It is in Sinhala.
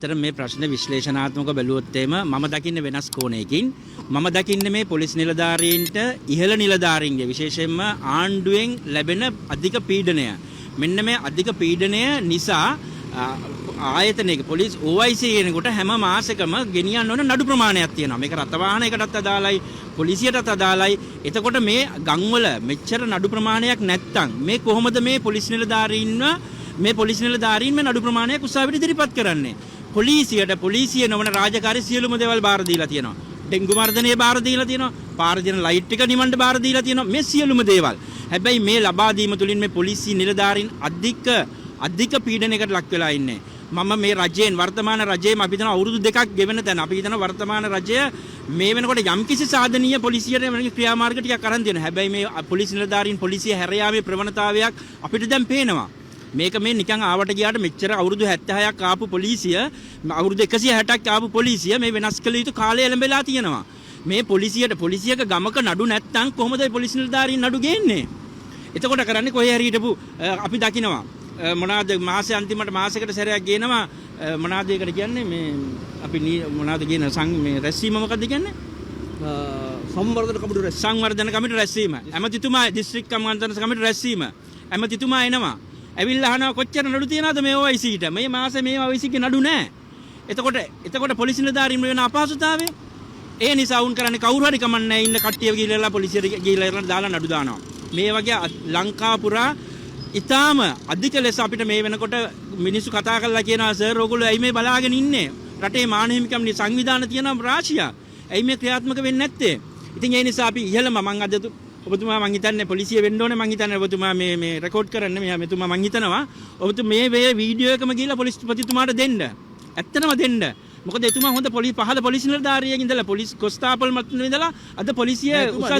තර මේ ප්‍රශ්න විශ්ලේෂණාත්මක බැලුවොත් එම මම දකින්නේ වෙනස් කෝණයකින් මම දකින්නේ මේ පොලිස් නිලධාරීන්ට ඉහළ නිලධාරීන්ගේ විශේෂයෙන්ම ආණ්ඩුවෙන් ලැබෙන අධික පීඩනය මෙන්න මේ අධික පීඩනය නිසා ආයතනයක පොලිස් OIC කෙනෙකුට හැම මාසෙකම ගෙනියන්න ඕන නඩු ප්‍රමාණයක් තියෙනවා මේක රථ වාහනයකටත් අදාළයි පොලිසියටත් අදාළයි එතකොට මේ ගම්වල මෙච්චර නඩු ප්‍රමාණයක් නැත්තම් මේ කොහොමද මේ පොලිස් නිලධාරීන්ව මේ පොලිස් නිලධාරීන් මේ නඩු ප්‍රමාණයක් උසාවියට ඉදිරිපත් කරන්නේ පොලිසිය නොවන රාජකාරී සියලුම දේවල් බාර දීලා තියෙනවා. ඩෙන්ගු මර්ධනය බාර දීලා තියෙනවා. පාර දින ලයිට් එක නිවන්න බාර දීලා තියෙනවා. මේ සියලුම දේවල්. හැබැයි මේ ලබා දීම තුලින් මේ පොලිසිය නිලධාරීන් අධික පීඩනයකට ලක් වෙලා ඉන්නේ. මම මේ රජයෙන් වර්තමාන රජයෙන් අපි හිතන අවුරුදු දෙකක් ගෙවෙන තැන අපි හිතන වර්තමාන රජය මේ වෙනකොට යම්කිසි සාධනීය පොලිසියට ක්‍රියාමාර්ග ටිකක් අරන් දෙනවා. හැබැයි මේ පොලිස් නිලධාරීන් පොලිසිය හැරයාමේ ප්‍රවණතාවයක් අපිට දැන් පේනවා. මේක මේ නිකන් ආවට ගියාට මෙච්චර අවුරුදු 76ක් ආපු පොලිසිය අවුරුදු 160ක් ආපු පොලිසිය මේ වෙනස් කළ යුතු කාලය ලැබෙලා තියෙනවා. මේ පොලිසියක ගමක නඩු නැත්තම් කොහොමද පොලිස් නිලධාරීන් නඩු ගේන්නේ? එතකොට කරන්නේ කොහේ හරි හිටපු අපි දකිනවා මොනවාද මාසේ අන්තිමට මාසයකට සැරයක් ගේනවා මොනවාද ඒකට කියන්නේ මේ අපි මොනවාද කියන මේ රැස්වීම මොකද්ද කියන්නේ? සංවර්ධන කමිටු රැස්වීම. ඇමතිතුමා දිස්ත්‍රික් කමාන්තර කමිටු රැස්වීම. ඇමතිතුමා එනවා. ඇවිල්ලා අහනවා කොච්චර නඩු තියනවද මේ OIC-ට? මේ මාසේ මේ OIC-ගේ නඩු නැහැ. එතකොට පොලිස් නිලධාරීන් වෙන අපහසුතාවය. ඒ නිසා වුන් කරන්නේ කවුරු හරි කමන්නේ ඉන්න කට්ටිය ගිහිල්ලා පොලිසියට ගිහිල්ලා දාලා නඩු දානවා. මේ වගේ ලංකාව පුරා ඊටාම අධික ලෙස අපිට මේ වෙනකොට මිනිස්සු කතා කරලා කියනවා සර් ඔයගොල්ලෝ ඇයි මේ බලාගෙන ඉන්නේ? රටේ මානව හිමිකම් සංවිධාන තියෙනවා රාශියක්. ඇයි මේ ක්‍රියාත්මක වෙන්නේ නැත්තේ? ඉතින් ඒ නිසා අපි ඉහළම මම අද ඔබතුමා මං හිතන්නේ පොලිසිය වෙන්න ඕනේ මං හිතන්නේ ඔබතුමා මේ රෙකෝඩ් කරන්න මෙතුමා මං හිතනවා ඔබතුමා මේ වීඩියෝ එකම ගිහලා පොලිස්පතිතුමාට දෙන්න. ඇත්තටම දෙන්න. මොකද එතුමා හොඳ පහළ පොලිස් නිලධාරියෙක් ඉඳලා පොලිස් කොස්තාපල් මත් ඉඳලා අද පොලිසිය උසස්